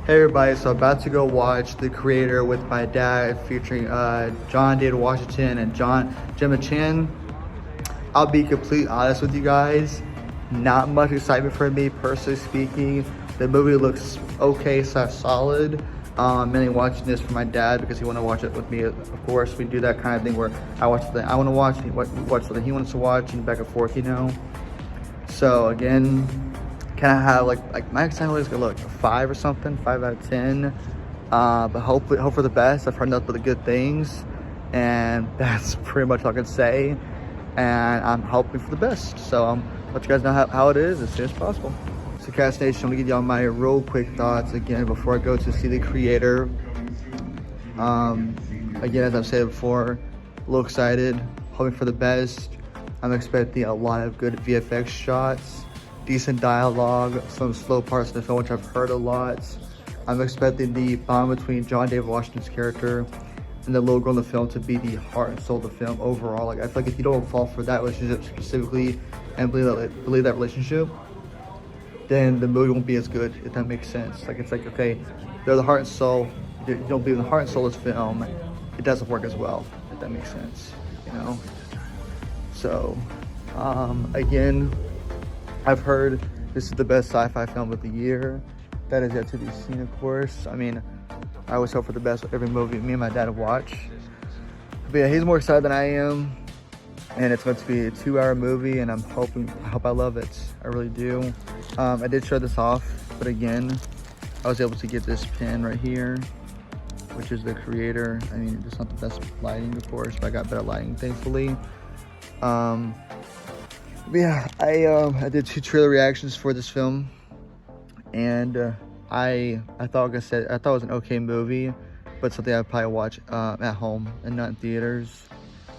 Hey everybody, so about to go watch The Creator with my dad featuring John David Washington and Gemma Chan. I'll be completely honest with you guys, not much excitement for me personally speaking. The movie looks okay slash solid. I'm mainly watching this for my dad because he want to watch it with me. Of course, we do that kind of thing where I watch something I want to watch, he watch something he wants to watch, and back and forth, you know. So again, kind of have like my excitement is gonna look a 5 or something, 5 out of 10. But hopefully, hope for the best. I've heard nothing but the good things, and that's pretty much all I can say. And I'm hoping for the best. So let you guys know how it is as soon as possible. So Cast Nation, I'm gonna give y'all my real quick thoughts again before I go to see The Creator. Again, as I've said before, a little excited, hoping for the best. I'm expecting a lot of good VFX shots, decent dialogue, some slow parts of the film, which I've heard a lot. I'm expecting the bond between John David Washington's character and the little girl in the film to be the heart and soul of the film overall. Like, I feel like if you don't fall for that relationship specifically and believe that relationship, then the movie won't be as good, if that makes sense. Like, it's like, okay, they're the heart and soul. You don't believe in the heart and soul of this film, it doesn't work as well, if that makes sense, you know? So, again, I've heard this is the best sci-fi film of the year. That is yet to be seen, of course. I mean, I always hope for the best with every movie me and my dad watch. But yeah, he's more excited than I am. And it's going to be a 2-hour movie, and I hope I love it. I really do. I did show this off, but again, I was able to get this pin right here, which is The Creator. I mean, it's not the best lighting, of course, but I got better lighting, thankfully. But yeah, I did 2 trailer reactions for this film, and I thought, like I said, I thought it was an okay movie, but something I'd probably watch at home and not in theaters.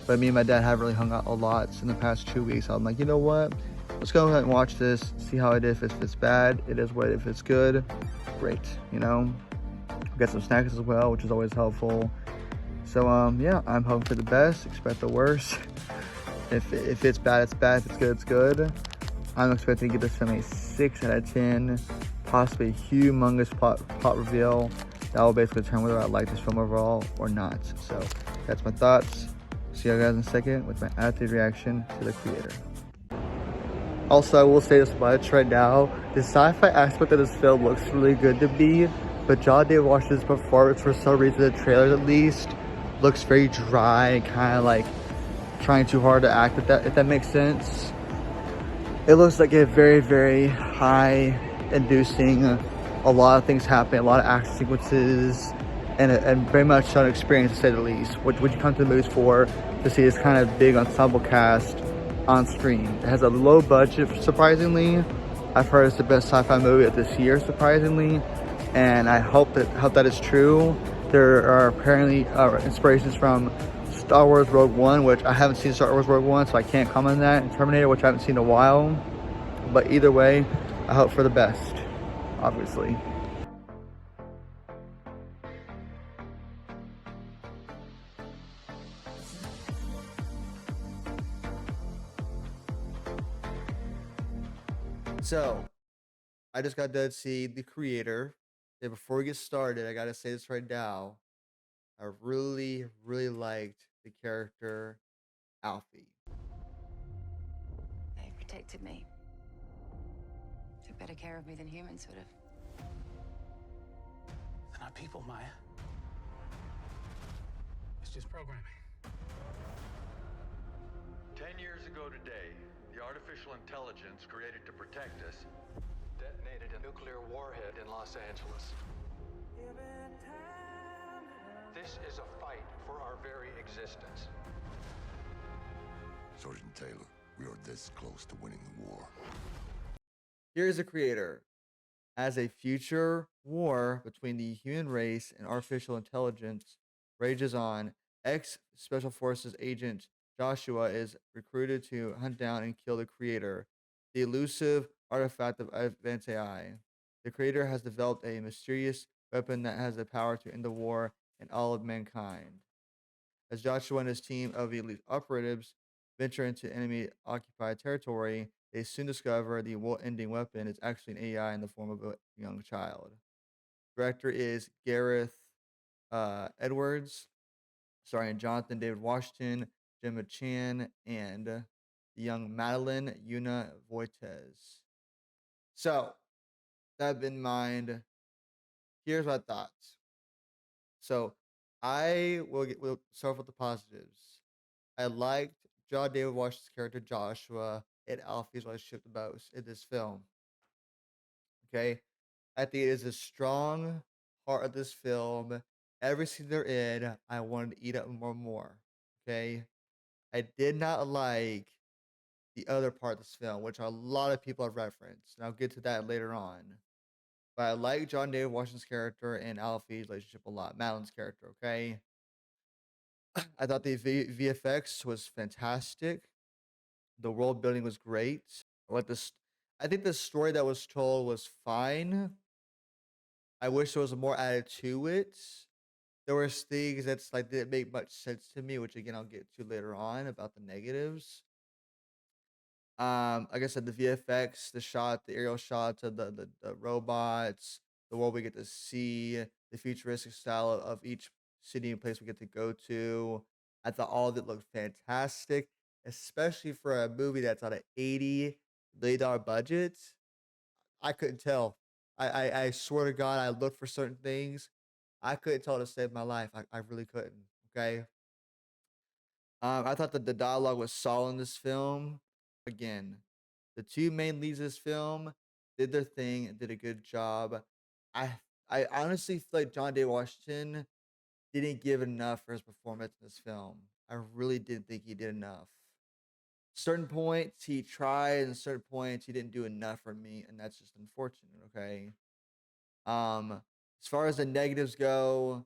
But me and my dad have really hung out a lot in the past 2 weeks. So I'm like, you know what? Let's go ahead and watch this, see how it is. If it's bad, it is what. If it's good, great. You know, get some snacks as well, which is always helpful. So yeah, I'm hoping for the best. Expect the worst. If it's bad, it's bad. If it's good, it's good. I'm expecting to give this film a 6 out of 10, possibly a humongous plot reveal that will basically determine whether I like this film overall or not. So that's my thoughts. See you guys in a second with my attitude reaction to The Creator. Also, I will say this much right now. The sci-fi aspect of this film looks really good to me, but John David Washington's performance, for some reason, the trailer at least, looks very dry and kind of like trying too hard to act, if that makes sense. It looks like a very, very high inducing, a lot of things happening, a lot of action sequences, and very much an experience, to say the least. What you come to the movies for, to see this kind of big ensemble cast on screen. It has a low budget, surprisingly. I've heard it's the best sci-fi movie of this year, surprisingly, and I hope that is true. There are apparently inspirations from Star Wars Rogue One, which I haven't seen Star Wars Rogue One, so I can't comment on that, and Terminator, which I haven't seen in a while. But either way, I hope for the best, obviously. So, I just got done seeing The Creator. And before we get started, I gotta say this right now. I really, really liked the character Alfie. They protected me. Took better care of me than humans would have. They're not people, Maya. It's just programming. 10 years ago today, the artificial intelligence created to protect us detonated a nuclear warhead in Los Angeles. This is a fight for our very existence. Sergeant Taylor, we are this close to winning the war. Here's The Creator. As a future war between the human race and artificial intelligence rages on, ex-Special Forces agent Joshua is recruited to hunt down and kill the Creator, the elusive artifact of advanced AI. The Creator has developed a mysterious weapon that has the power to end the war and all of mankind. As Joshua and his team of elite operatives venture into enemy-occupied territory, they soon discover the world-ending weapon is actually an AI in the form of a young child. Director is Gareth Edwards, starring Jonathan David Washington, Gemma Chan, and the young Madeline Yuna Voites. So, that in mind, here's my thoughts. So, will start with the positives. I liked John David Washington's character Joshua and Alfie's relationship the most in this film. Okay, I think it is a strong part of this film. Every scene they're in, I wanted to eat up more and more. Okay, I did not like the other part of this film, which a lot of people have referenced, and I'll get to that later on. But I like John David Washington's character and Alfie's relationship a lot. Madeline's character, okay? I thought the VFX was fantastic. The world building was great. What this, I think the story that was told was fine. I wish there was more added to it. There was things that's like didn't make much sense to me, which again I'll get to later on about the negatives. Like I said, the VFX, the aerial shots of the robots, the world we get to see, the futuristic style of each city and place we get to go to. I thought all of it looked fantastic, especially for a movie that's on an $80 million budget. I couldn't tell. I swear to God, I looked for certain things. I couldn't tell to save my life. I really couldn't. Okay. I thought that the dialogue was solid in this film. Again, the two main leads of this film did their thing and did a good job. I I honestly feel like John Day Washington didn't give enough for his performance in this film. I really didn't think he did enough. Certain points he tried, and certain points he didn't do enough for me, and that's just unfortunate. Okay. As far as the negatives go,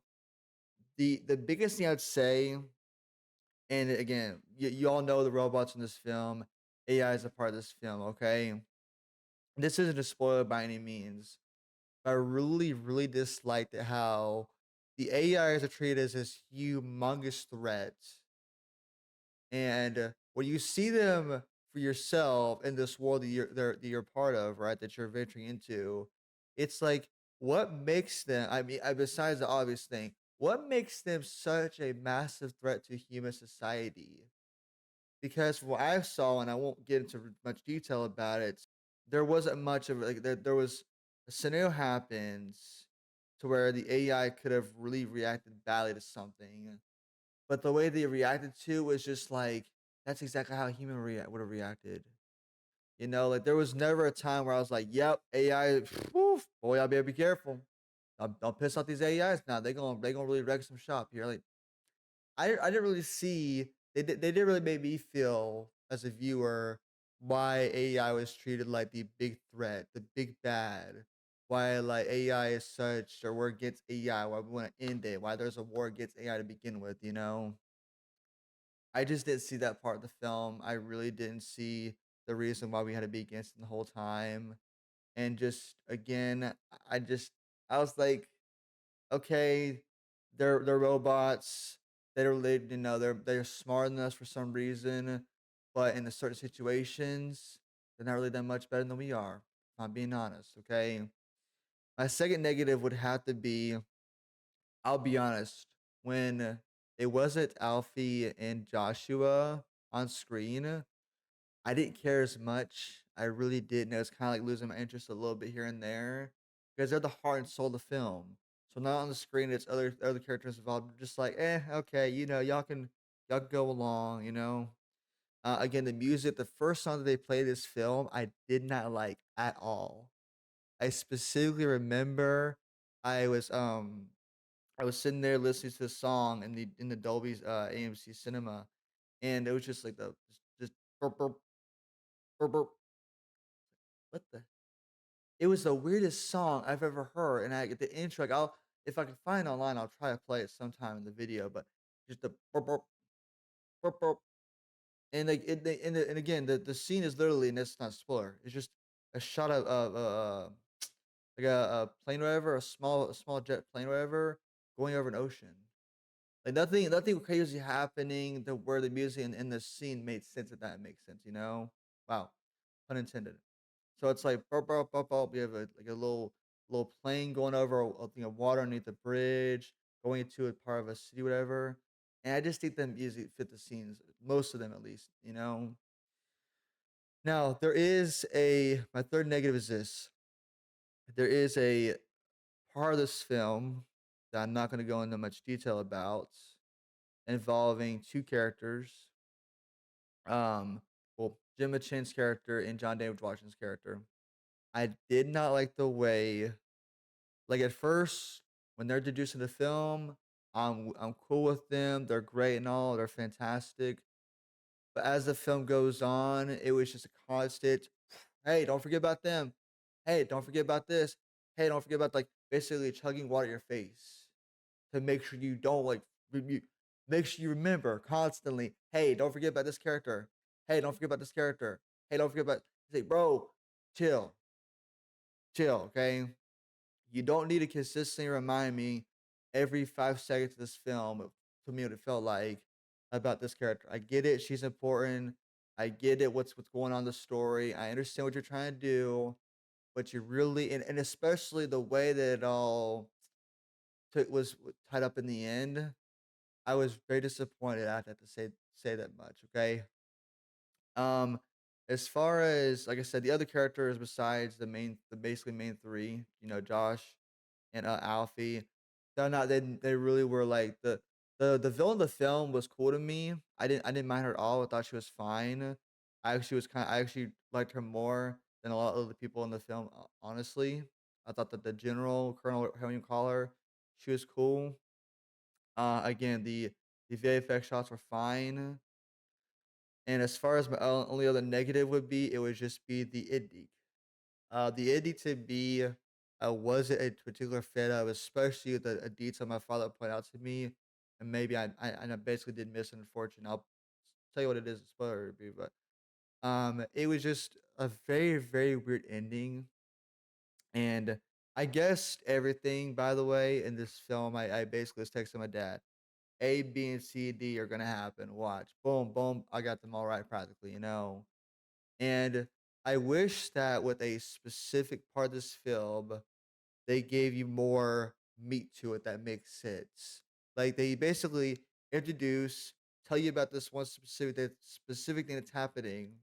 the biggest thing I'd say, and again, you all know the robots in this film. AI is a part of this film, okay? This isn't a spoiler by any means. But I really, really disliked how the AIs are treated as this humongous threat. And when you see them for yourself in this world that you're part of, right, that you're venturing into, it's like, what makes them, besides the obvious thing, what makes them such a massive threat to human society? Because from what I saw, and I won't get into much detail about it, there wasn't much of like there was a scenario happens to where the AI could have really reacted badly to something, but the way they reacted to was just like that's exactly how a human would have reacted. You know, like there was never a time where I was like, "Yep, AI, whew, boy, I better be careful. Don't piss off these AIs now. They gonna really wreck some shop here." Like I didn't really see they didn't really make me feel as a viewer why AI was treated like the big threat, the big bad. Why like AI is such or we're against AI, why we want to end it, why there's a war against AI to begin with, you know? I just didn't see that part of the film. I really didn't see the reason why we had to be against it the whole time. And just again, I just I was like, okay, they're robots. They're smarter than us for some reason, but in the certain situations, they're not really that much better than we are. If I'm being honest, okay. My second negative would have to be, I'll be honest, when it wasn't Alfie and Joshua on screen, I didn't care as much. I really didn't. I was kind of like losing my interest a little bit here and there because they're the heart and soul of the film. So not on the screen, it's other characters involved. Just like, okay, y'all can go along, you know. Again, the music, the first song that they played this film, I did not like at all. I specifically remember I was um I was sitting there listening to the song in the Dolby's AMC cinema, and it was just like the just burp, burp, burp, burp. What the It was the weirdest song I've ever heard, and I the intro, like, I'll if I can find it online, I'll try to play it sometime in the video, but just the burp, burp, burp, burp, and, like, and again, the scene is literally and it's not a spoiler, it's just a shot of like a plane or whatever, a small jet plane or whatever, going over an ocean. Like, nothing crazy happening to where the music and the scene made sense, if that makes sense, you know? Wow, pun intended. So it's like burp, burp, burp, burp. You have like a little little plane going over water underneath the bridge, going into a part of a city, whatever. And I just think that music fit the scenes, most of them at least. Now there is a my third negative is this. There is a part of this film that I'm not going to go into much detail about, involving two characters. Well, Gemma Chin's character and John David Washington's character. I did not like the way, like at first when they're introducing the film, I'm cool with them. They're great and all. They're fantastic. But as the film goes on, it was just a constant. Hey, don't forget about them. Hey, don't forget about this. Hey, don't forget about, like, basically chugging water at your face to make sure you don't like make sure you remember constantly. Hey, don't forget about this character. Hey, don't forget about this character. Hey, don't forget about. Say, bro, chill, chill. Okay, you don't need to consistently remind me every 5 seconds of this film to me what it felt like about this character. I get it, she's important. I get it, what's going on in the story. I understand what you're trying to do, but you really and especially the way that it all was tied up in the end. I was very disappointed. I have to say that much. Okay. Um, as far as like I said, the other characters besides the basically main three, Josh and Alfie, they're not. They really were like the villain of the film was cool to me. I didn't mind her at all. I thought she was fine. I actually liked her more than a lot of the people in the film. Honestly, I thought that the general Colonel, how you call her, she was cool. Again, the VFX shots were fine. And as far as my only other negative would be, it would just be the ending. The ending to be wasn't a particular fan of, especially a detail my father pointed out to me, and maybe I basically did miss it. Unfortunately, I'll tell you what it is. A spoiler review, but it was just a very very weird ending, and I guessed everything. By the way, in this film, I basically was texting my dad. A, B, and C, D are gonna happen. Watch. Boom, boom. I got them all right practically. And I wish that with a specific part of this film, they gave you more meat to it that makes sense. Like they basically introduce, tell you about this one specific thing that's happening.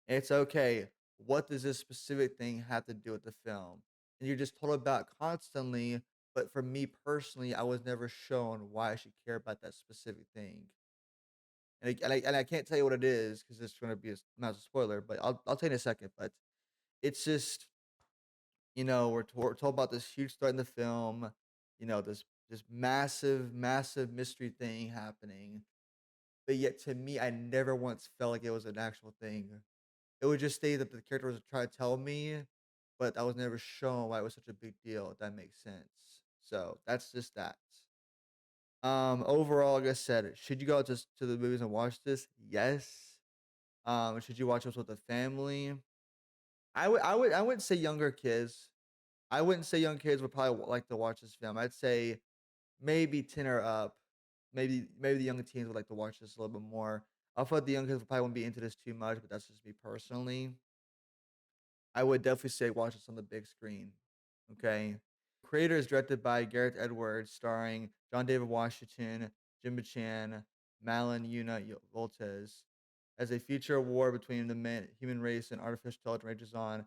And it's okay. What does this specific thing have to do with the film? And you're just told about constantly. But for me personally, I was never shown why I should care about that specific thing. And I can't tell you what it is because it's going to be not a spoiler, but I'll tell you in a second. But it's just we're told about this huge threat in the film, this massive massive mystery thing happening, but yet to me, I never once felt like it was an actual thing. It would just stay that the character was trying to tell me, but I was never shown why it was such a big deal. If that makes sense. So that's just that. Overall, like I said, should you go out to the movies and watch this? Yes. Should you watch this with a family? I wouldn't say younger kids. I wouldn't say young kids would probably like to watch this film. I'd say maybe 10 or up. Maybe the younger teens would like to watch this a little bit more. I thought the young kids probably wouldn't be into this too much, but that's just me personally. I would definitely say watch this on the big screen. Okay. Creator is directed by Gareth Edwards, starring John David Washington, Jimmy Chan, Malin Yuna Voltes. As a future war between the human race and artificial intelligence rages on,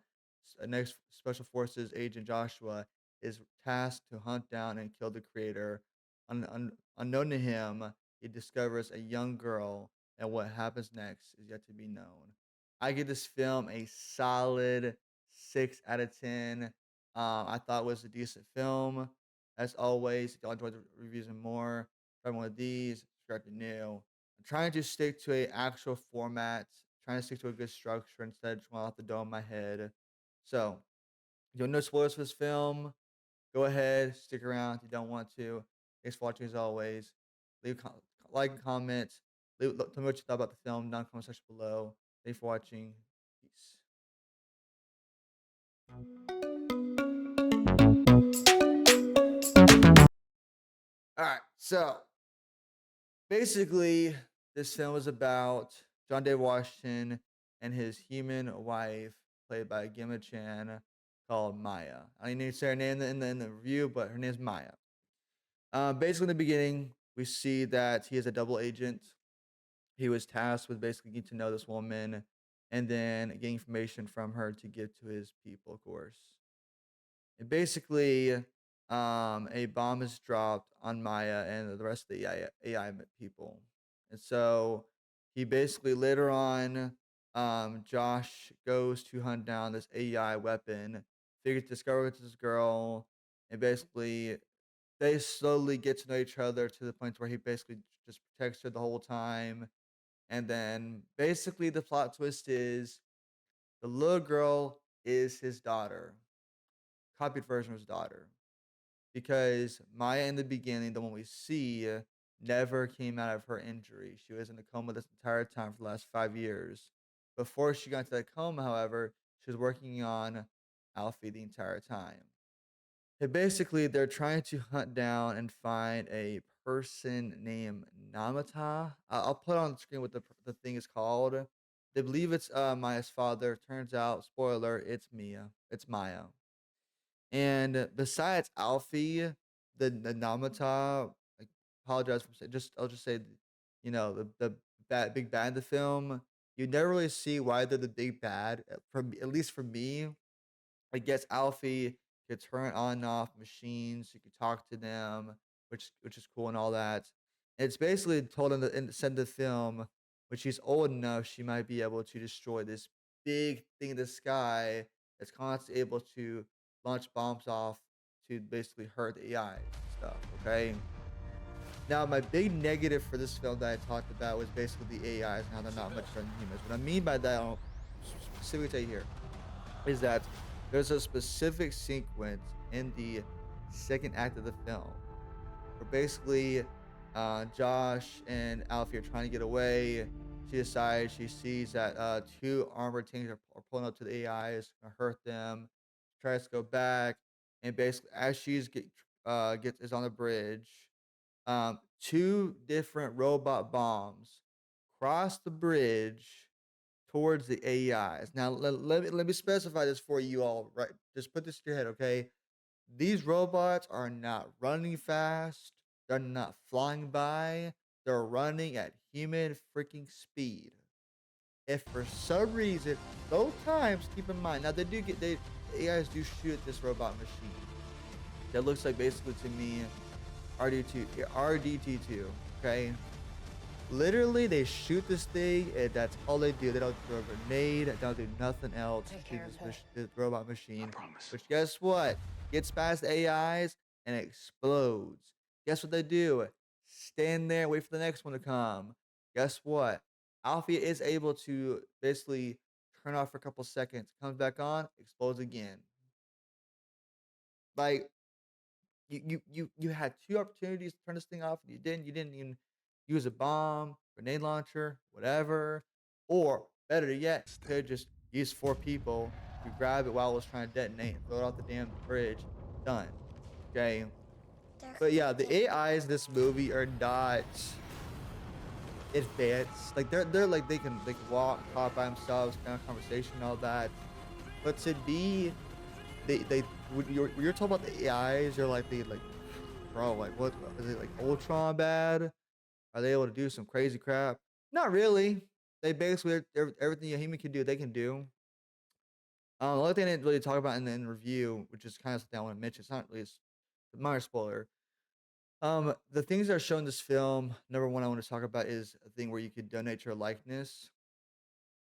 next Special Forces agent Joshua is tasked to hunt down and kill the creator. Unknown to him, he discovers a young girl, and what happens next is yet to be known. I give this film a solid 6 out of 10. I thought it was a decent film. As always, if y'all enjoyed the reviews and more, try one of these, subscribe to new. I'm trying to stick to a actual format, trying to stick to a good structure instead of just going off the dome of my head. So, if you want no spoilers for this film, go ahead, stick around if you don't want to. Thanks for watching as always. Leave like and comment. Tell me what you thought about the film down in the comment section below. Thanks for watching. Peace. All right, so basically, this film is about John David Washington and his human wife, played by Gemma Chan, called Maya. I didn't even say her name in the review, but her name is Maya. Basically, in the beginning, we see that he is a double agent. He was tasked with basically getting to know this woman and then getting information from her to give to his people, of course. And basically, a bomb is dropped on Maya and the rest of the AI people. And so he basically later on, Josh goes to hunt down this AI weapon, figures discover it's this girl, and basically they slowly get to know each other to the point where he basically just protects her the whole time. And then basically the plot twist is the little girl is his daughter, copied version of his daughter. Because Maya in the beginning, the one we see, never came out of her injury. She was in a coma this entire time for the last 5 years. Before she got into that coma, however, she was working on Alfie the entire time. And basically, they're trying to hunt down and find a person named Namata. I'll put on the screen what the thing is called. They believe it's Maya's father. Turns out, spoiler, it's Mia. It's Maya. And besides Alfie, the Namata, I apologize for saying, I'll just say, the big bad in the film. You never really see why they're the big bad. From at least for me, I guess Alfie could turn on and off machines. You could talk to them, which is cool and all that. And it's basically told in the said the film, when she's old enough, she might be able to destroy this big thing in the sky that's constantly able to launch bombs off to basically hurt the AI stuff. Okay. Now, my big negative for this film that I talked about was basically the AIs and how they're not much better than humans. What I mean by that, I'll specifically tell you here, is that there's a specific sequence in the second act of the film where basically Josh and Alfie are trying to get away. She sees that two armored tanks are pulling up to the AIs, gonna hurt them. Tries to go back, and basically as is on the bridge, two different robot bombs cross the bridge towards the AIs. Now, let me specify this for you all, right? Just put this in your head, okay? These robots are not running fast. They're not flying by. They're running at human freaking speed. If for some reason, both times, keep in mind, now the AIs do shoot at this robot machine. That looks like basically to me, RDT2, okay? Literally, they shoot this thing, and that's all they do. They don't throw a grenade. They don't do nothing else to this robot machine. Which, guess what? Gets past the AIs and explodes. Guess what they do? Stand there, wait for the next one to come. Guess what? Alfie is able to basically turn off for a couple seconds, comes back on, explodes again. Like, you had two opportunities to turn this thing off, and you didn't. You didn't even use a bomb, grenade launcher, whatever. Or better yet, you could just use four people to grab it while it was trying to detonate and throw it off the damn bridge. Done. Okay. But yeah, the AIs in this movie are not advanced. Like they're like they can walk, talk by themselves, kind of conversation, all that. But to be when you're talking about the AIs, you're like bro, like what is it, like Ultron bad? Are they able to do some crazy crap? Not really. They basically everything a human can do, they can do. The only thing I didn't really talk about in the review, which is kind of something I want to mention, it's not really a minor spoiler. The things that are shown in this film, number one I want to talk about is a thing where you could donate your likeness.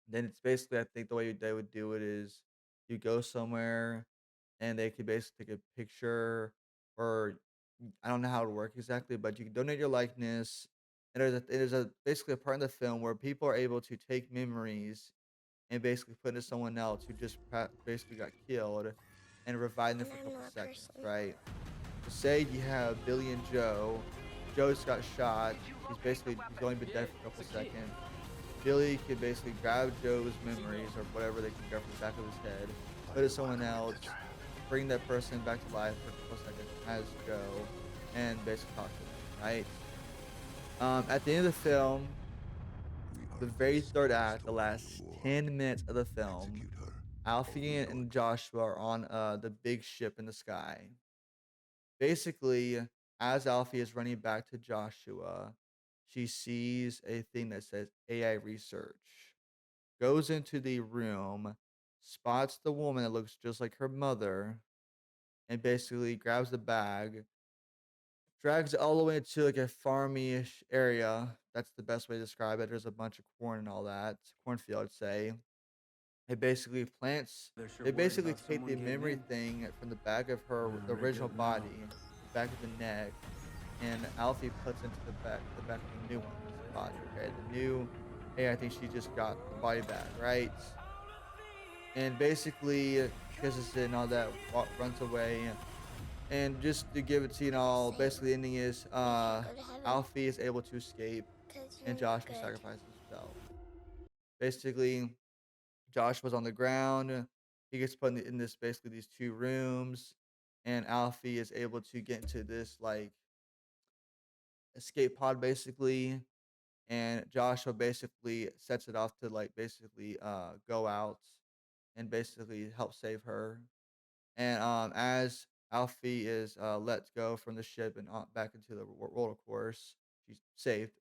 Then it's basically, I think the way they would do it is you go somewhere and they could basically take a picture, or I don't know how it would work exactly, but you can donate your likeness. And there's a basically a part in the film where people are able to take memories and basically put into someone else who just basically got killed and revive them for a couple seconds, right? So say you have Billy and Joe. Joe just got shot. He's only been dead for a couple seconds. Billy can basically grab Joe's memories or whatever they can grab from the back of his head, put it to someone else, bring that person back to life for a couple seconds as Joe, and basically talk to them, right? At the end of the film, the very third act, the last 10 minutes of the film, Alfie and Joshua are on the big ship in the sky. Basically, as Alfie is running back to Joshua, she sees a thing that says AI research. Goes into the room, spots the woman that looks just like her mother, and basically grabs the bag, drags it all the way to like a farmy-ish area. That's the best way to describe it. There's a bunch of corn and all that, cornfield, I'd say. It basically plants. They basically take the memory thing from the back of her, the original body, the back of the neck, and Alfie puts into the back of the new one's body. Okay, the new. Hey, I think she just got the body back, right? And basically kisses it and all that, runs away. And just to give it to you all, basically the ending is Alfie is able to escape, and Joshua sacrifices himself. Basically, Josh was on the ground. He gets put in this basically these two rooms, and Alfie is able to get into this like escape pod basically, and Joshua basically sets it off to like basically go out and basically help save her. And as Alfie is let go from the ship and back into the world, of course, she's saved,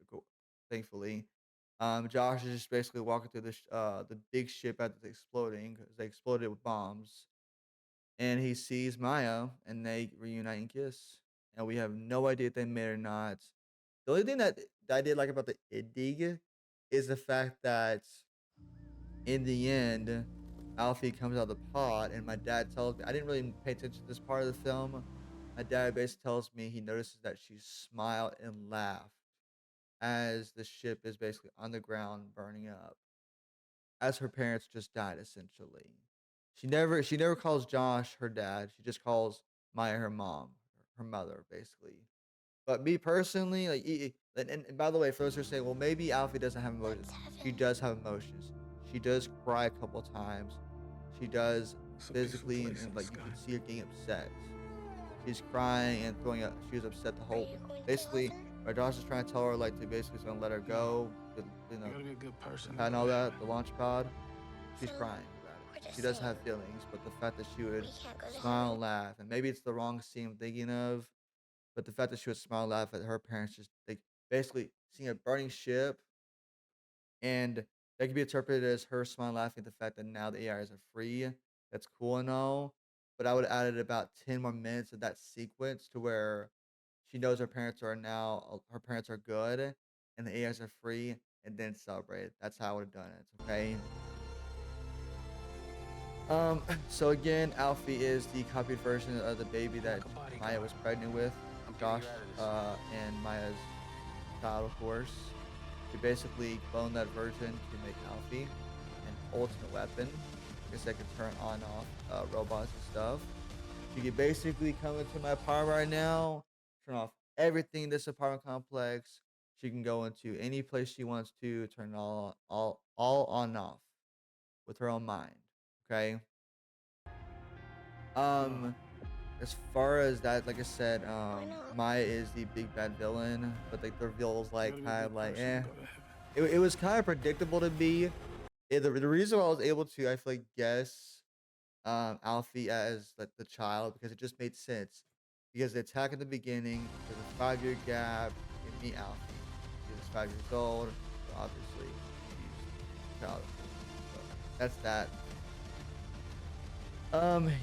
thankfully. Josh is just basically walking through the big ship as it's exploding because they exploded with bombs, and he sees Maya, and they reunite and kiss. And we have no idea if they made or not. The only thing that I did like about the ending is the fact that in the end, Alfie comes out of the pod, and my dad tells me I didn't really pay attention to this part of the film. My dad basically tells me he notices that she smiled and laughed as the ship is basically on the ground burning up, as her parents just died essentially. She never calls Josh her dad. She just calls Maya her mom, her mother basically. But me personally, like, and by the way, for those who are saying, well, maybe Alfie doesn't have emotions. She does have emotions. She does cry a couple times. She does It's a peaceful physically, place in and the like you sky. can see her getting upset. She's crying and throwing up. She was upset the whole. Basically, my Josh is trying to tell her like to basically just gonna let her go. You know, You gotta be a good person. and to all go that, there. the launch pad. She's So, crying about we're it. just She does saying have feelings, but the fact that she we would can't go to smile heaven. and laugh, and maybe it's the wrong scene I'm thinking of, but the fact that she would smile and laugh at her parents just like basically seeing a burning ship, and that could be interpreted as her smile and laughing at the fact that now the AIs are free. That's cool and all, but I would have added about 10 more minutes of that sequence to where she knows her parents are good, and the AIs are free, and then celebrate. That's how I would have done it. Okay. So again, Alfie is the copied version of the baby that Like a bodyguard. Maya was pregnant with. I'm getting Josh, you out of this. and Maya's child, of course. She basically cloned that version to make Alfie an ultimate weapon. I guess I could turn on and off robots and stuff. She could basically come into my apartment right now, turn off everything in this apartment complex. She can go into any place she wants to, turn it all on and off with her own mind. Okay. Um, as far as that, like I said, not? Maya is the big bad villain, but like the reveal is You like gotta be a kind good of like person eh. to go to heaven. It was kind of predictable to be. The reason why I was able to, I feel like, guess Alfie as like the child because it just made sense. Because the attack at the beginning, there's a 5 year gap. You meet Alfie. She's 5 years old, so obviously she's a child. So that's that.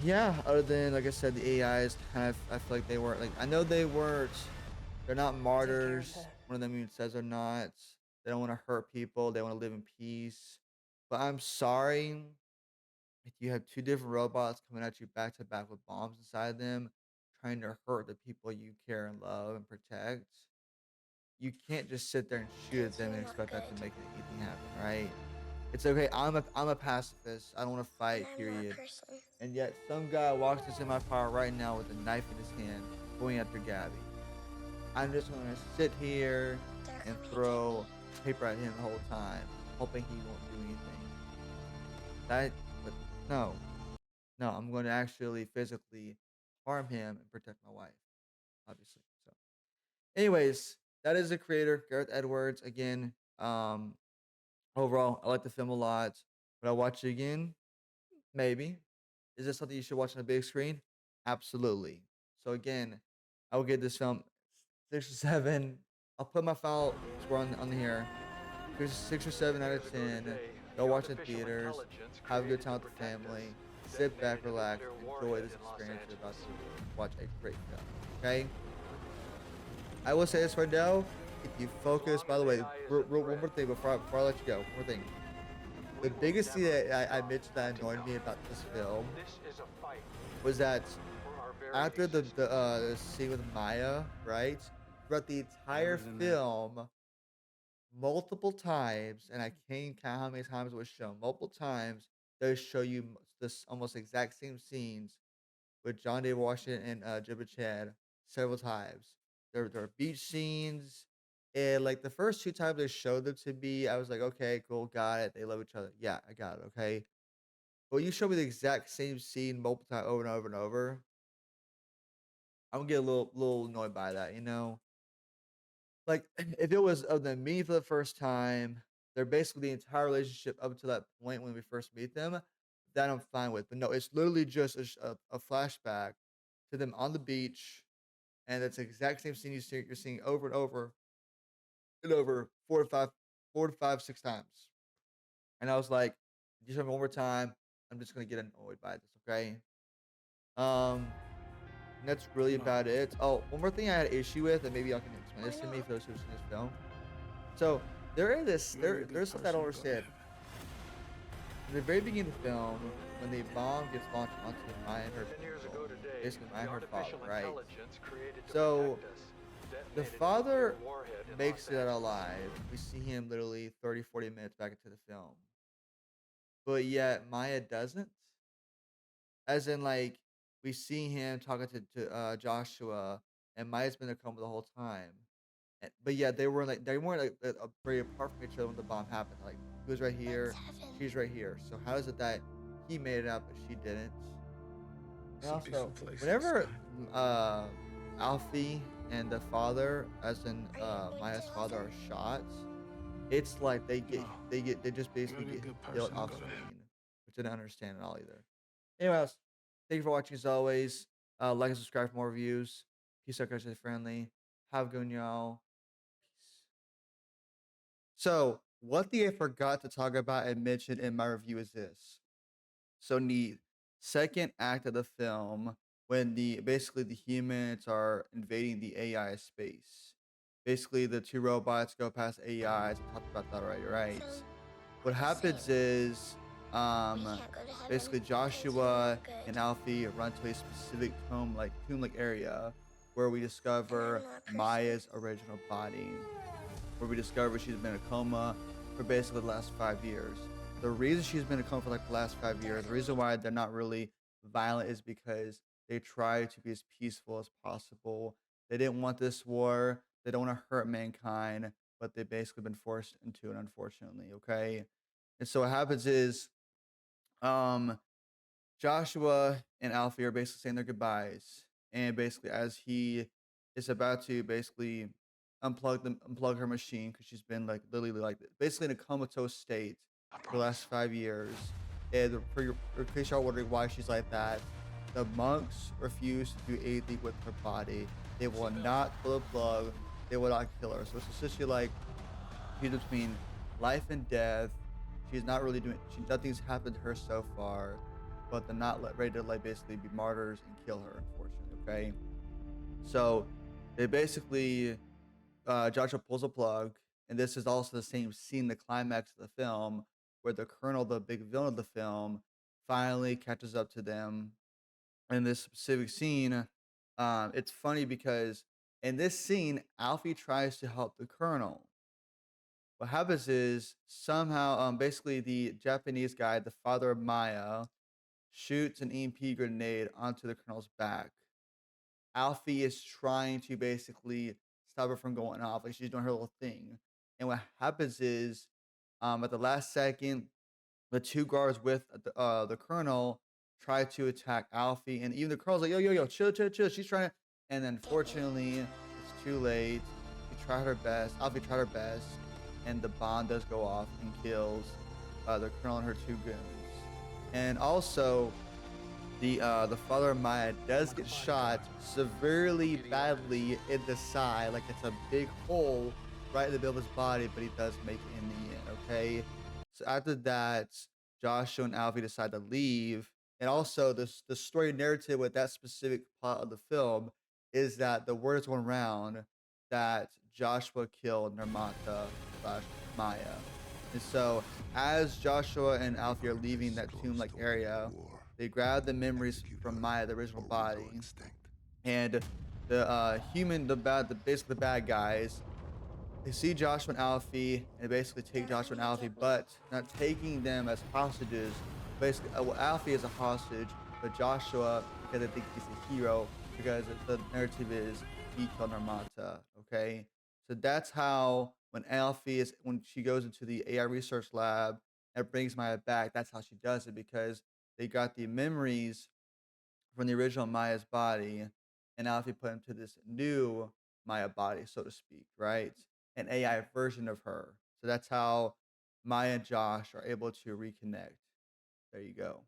Yeah, other than like I said, the AIs kind of I feel like they weren't like I know they weren't they're not martyrs. One of them even says they're not. They don't want to hurt people, they want to live in peace. But I'm sorry if you have two different robots coming at you back to back with bombs inside them, trying to hurt the people you care and love and protect. You can't just sit there and shoot at Because them you're and not expect that good. to make anything happen, right? It's okay. I'm a pacifist. I don't want to And fight, I'm period. that person. And yet, some guy walks into my car right now with a knife in his hand, going after Gabby. I'm just gonna sit here They're and coming to get throw me. paper at him the whole time, hoping he won't do anything. But no, no, I'm going to actually physically harm him and protect my wife, obviously. So, anyways, that is the creator, Gareth Edwards. Again, overall, I like the film a lot. Would I watch it again? Maybe. Is this something you should watch on a big screen? Absolutely. So again, I will give this film 6 or 7. I'll put my final score on here. 6 or 7 out of 10. Go watch in theaters. Have a good time with the family. Sit back, relax, enjoy this experience you're about to watch a great film. Okay? I will say this right now. If you focus, by the way, one more thing before I let you go. One more thing. The biggest thing that I mentioned that annoyed me about this film was that after the scene with Maya, right? Throughout the entire film, multiple times, and I can't even count how many times it was shown. Multiple times, they show you this almost exact same scenes with John David Washington and Jibba Chad several times. There are beach scenes, and like the first 2 times they showed them to me, I was like, okay, cool, got it. They love each other. Yeah, I got it. Okay, but you show me the exact same scene multiple times over and over and over, I'm gonna get a little annoyed by that. Like if it was of them meeting for the first time, they're basically the entire relationship up to that point when we first meet them, that I'm fine with. But no, it's literally just a flashback to them on the beach, and it's the exact same scene you're seeing over and over and over 6 times. And I was like, you show me one more time, I'm just gonna get annoyed by this, okay? Um, and that's really about it. Oh, one more thing I had an issue with, and maybe y'all can explain this to me for those who've seen this film. So there's something I don't understand. In the very beginning of the film, when the bomb gets launched onto Maya and her people, basically Maya and her father, right? So the father makes it alive. We see him literally 30, 40 minutes back into the film. But yet Maya doesn't. As in, like, we see him talking to Joshua, and Maya's been in a coma the whole time. But yeah, they weren't like very apart from each other when the bomb happened. Like, he was right here, she's right here. So how is it that he made it up but she didn't? And also, whenever Alfie and the father, as in Maya's father, are shot, it's like they just basically get killed off screen, which I didn't understand at all either. Anyways, thank you for watching as always. Like and subscribe for more reviews. Peace out, guys. Stay friendly. Have a good one, y'all. Peace. So, one thing I forgot to talk about and mention in my review is this. So, in the second act of the film, when basically the humans are invading the AI space, basically the 2 robots go past AIs. I talked about that already, right? What happens is, basically Joshua and Alfie run to a specific tomb-like area where we discover Maya's original body, where we discover she's been in a coma for basically the last 5 years. The reason she's been in a coma for like the last 5 years, the reason why they're not really violent is because they try to be as peaceful as possible. They didn't want this war. They don't want to hurt mankind, but they've basically been forced into it, unfortunately. Okay, and so what happens is, Joshua and Alfie are basically saying their goodbyes, and basically as he is about to basically unplug her machine, because she's been like literally like basically in a comatose state for the last 5 years. And in case y'all wondering why she's like that, the monks refuse to do anything with her body. They will not pull the plug. They will not kill her. So it's essentially like she's between life and death. She's not really doing. Nothing's happened to her so far, but they're not ready to like basically be martyrs and kill her. Unfortunately, okay. So they basically, Joshua pulls a plug, and this is also the same scene, the climax of the film, where the colonel, the big villain of the film, finally catches up to them. In this specific scene, it's funny because in this scene, Alfie tries to help the colonel. What happens is somehow, basically the Japanese guy, the father of Maya, shoots an EMP grenade onto the colonel's back. Alfie is trying to basically stop her from going off, like she's doing her little thing. And what happens is, at the last second, the 2 guards with the colonel try to attack Alfie, and even the colonel's like, yo, chill. She's trying to, and then fortunately, it's too late. Alfie tried her best, and the bomb does go off and kills the colonel and her 2 goons. And also, the father of Maya does get shot severely badly in the side, like it's a big hole right in the middle of his body, but he does make it in the end. Okay, so after that, Joshua and Alfie decide to leave, and also the story narrative with that specific part of the film is that the word is going around that Joshua killed Nirmata slash Maya, and so as Joshua and Alfie are leaving that tomb-like area, they grab the memories from Maya, the original body, and the human, basically the bad guys, they see Joshua and Alfie and basically take Joshua and Alfie, but not taking them as hostages. Basically, well, Alfie is a hostage, but Joshua, because they think he's a hero, because the narrative is he killed Nirmata. Okay, so that's how when she goes into the AI research lab and brings Maya back, that's how she does it, because they got the memories from the original Maya's body, and Alfie put into this new Maya body, so to speak, right? An AI version of her. So that's how Maya and Josh are able to reconnect. There you go.